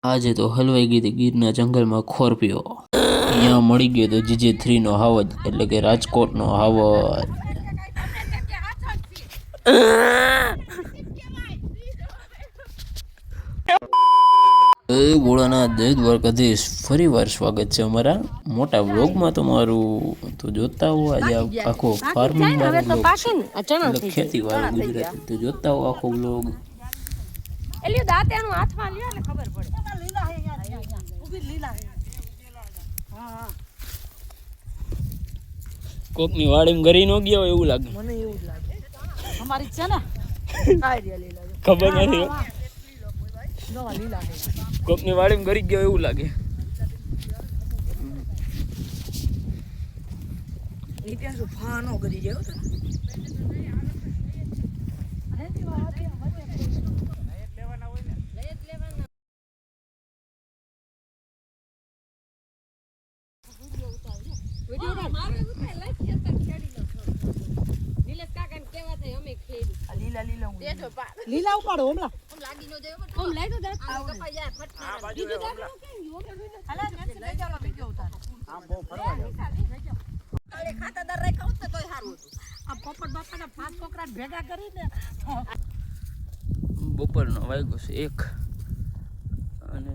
આજે તો હલવાઈ ગઈ હતી ગીરના જંગલમાં ખોરપીઓ. અહીંયા મળી ગયો તો GJ3 નો હાવજ એટલે કે રાજકોટનો હાવજ. જય ભોળાનાથ, જય દ્વારકાધીશ. ફરી વાર સ્વાગત છે અમારા મોટા વ્લોગમાં તમારું. તો જોતા હો આજે આખો ફાર્મિંગ વાળો એટલે ખેતી વાળો ગુજરાતી. તો જોતા હો આખો વ્લોગ. એલ્યો દાંતેનું હાથમાં લ્યો એટલે ખબર પડે. લીલા હે ઊભી લીલા હે. હા કોકની વાડીમાં ગરી નો ગયો એવું લાગે. મને એવું જ લાગે. અમારી છે ને કાઈ લીલા ખબર નથી. ગવા લીલા હે. કોકની વાડીમાં ગરી ગયો એવું લાગે. ઈ ત્યાં શું ફાનો ગરી ગયો તો. લીલા ઉપાડો હમલા ઓમ લાગી નો જાય ઓમ લઈ દો દાંત કપાઈ જાય ફટકા આ બાજુ કેમ હાલા નેટ લઈ જાવ વિડિયો ઉતાર આ બહુ ફરવા જાવ કાલે ખાતાદાર રાખ્યા હોત તોય સારું હતું આ પોપટ બાપાના 5 છોકરા ભેગા કરીને બપોરનો વાગ્યો છે 1 અને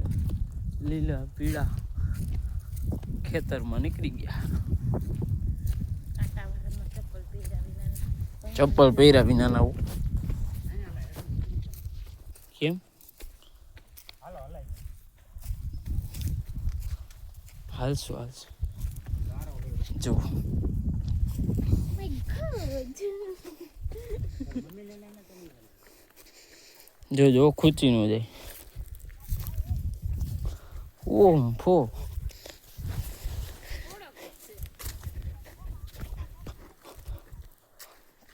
લીલા પીળા ખેતરમાં નીકળી ગયા. ચપ્પલ પહેર્યા વિના ના કેમ હાલશું જો જો ખૂચી નો જાય. ઓમ ફો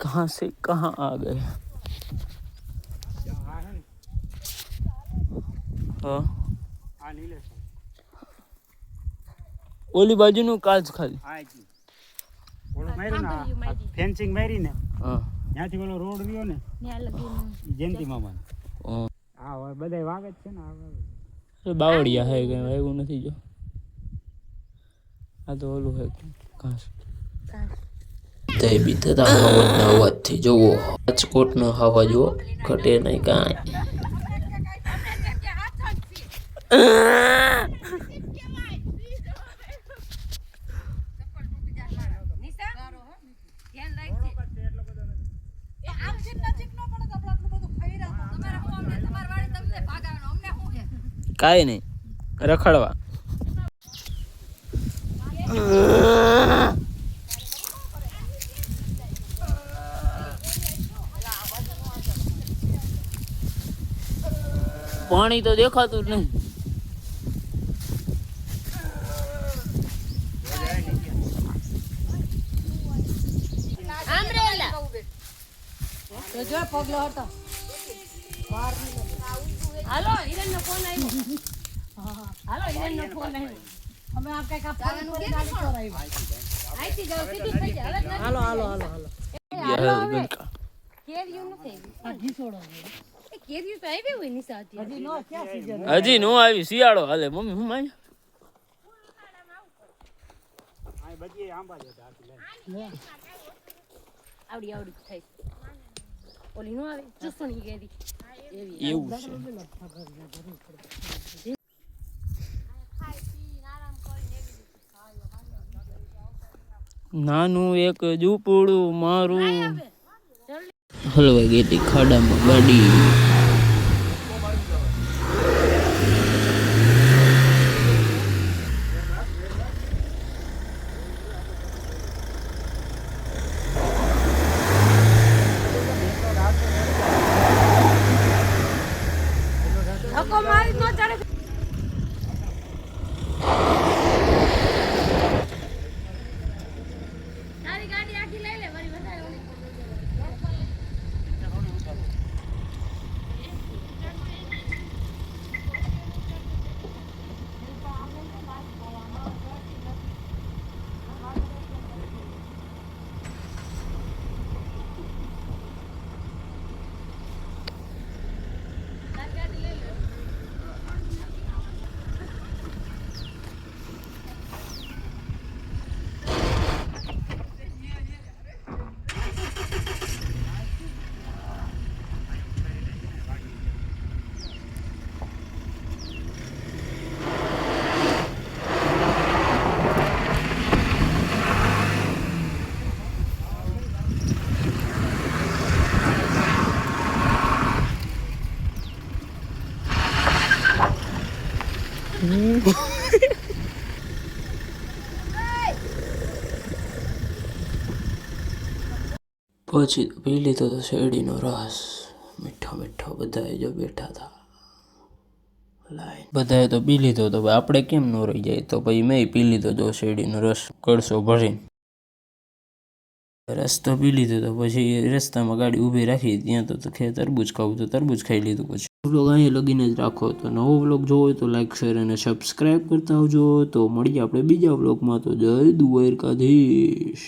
कहाँ से कहाँ आ गए. हाँ ઓલી બાજુનું કાચ ખાલી ફેન્સિંગ મારી ને હા ત્યાંથી ઓલો રોડ રહ્યો ને જયંતિ મામા હા બધા વાગ જ છે ને બાવળિયા હે કઈ વાગ્યું નથી. જો આ તો ઓલું હે ઘાસ તે બીતતા હવાના અવાજથી જોવો રાજકોટનો હવા જો ઘટે નહીં કાંઈ. કાંઈ નહીં રખડવા. પાણી તો દેખાતું જ નહીં. હાલો હિરેનનો ફોન આવ્યો. હાલો હિરેનનો ફોન આવ્યો. અમે આપ કઈ કા ફોન કરી ગાડી ચોરાઈ. આઈથી જાવ સીધી થઈ જાય. હાલો કેરીયું નથી. આ ઘીસોડો એ કેરીયું તો આવી હોય નિસાતી. હજી નો ક્યાં સીઝન. હજી નો આવી શિયાળો હાલે મમ્મી હું માય. આ બધી આંબા દેતા આપી આવડી થઈ. ઓલી નો આવે ચૂસણી કેરી એવું છે. નાનું એક ઝૂંપડું મારું હલવાઈ ગઈ હતી ખાડામાં ગાડી. પછી પી લીધો તો શેરડીનો રસ, મીઠો મીઠો. બધાએ જો બેઠા હતા લાઈન, બધાએ તો પી લીધો. તો ભાઈ આપણે કેમ ન રહી જાય? તો પછી મેં પી લીધો જો શેરડીનો રસ કળશો ભરીને. રસ્તો પી લીધો તો પછી રસ્તામાં ગાડી ઊભી રાખી, ત્યાં તો તરબૂચ ખાવું તો તરબૂચ ખાઈ લીધું. પછી વ્લોગ અહીંયા લગીને જ રાખો. તો નવો વ્લોગ જોવો હોય તો લાઈક શેર અને સબસ્ક્રાઈબ કરતા આવજો. તો મળીએ આપણે બીજા વ્લોગમાં. તો જય દ્વારકાધીશ.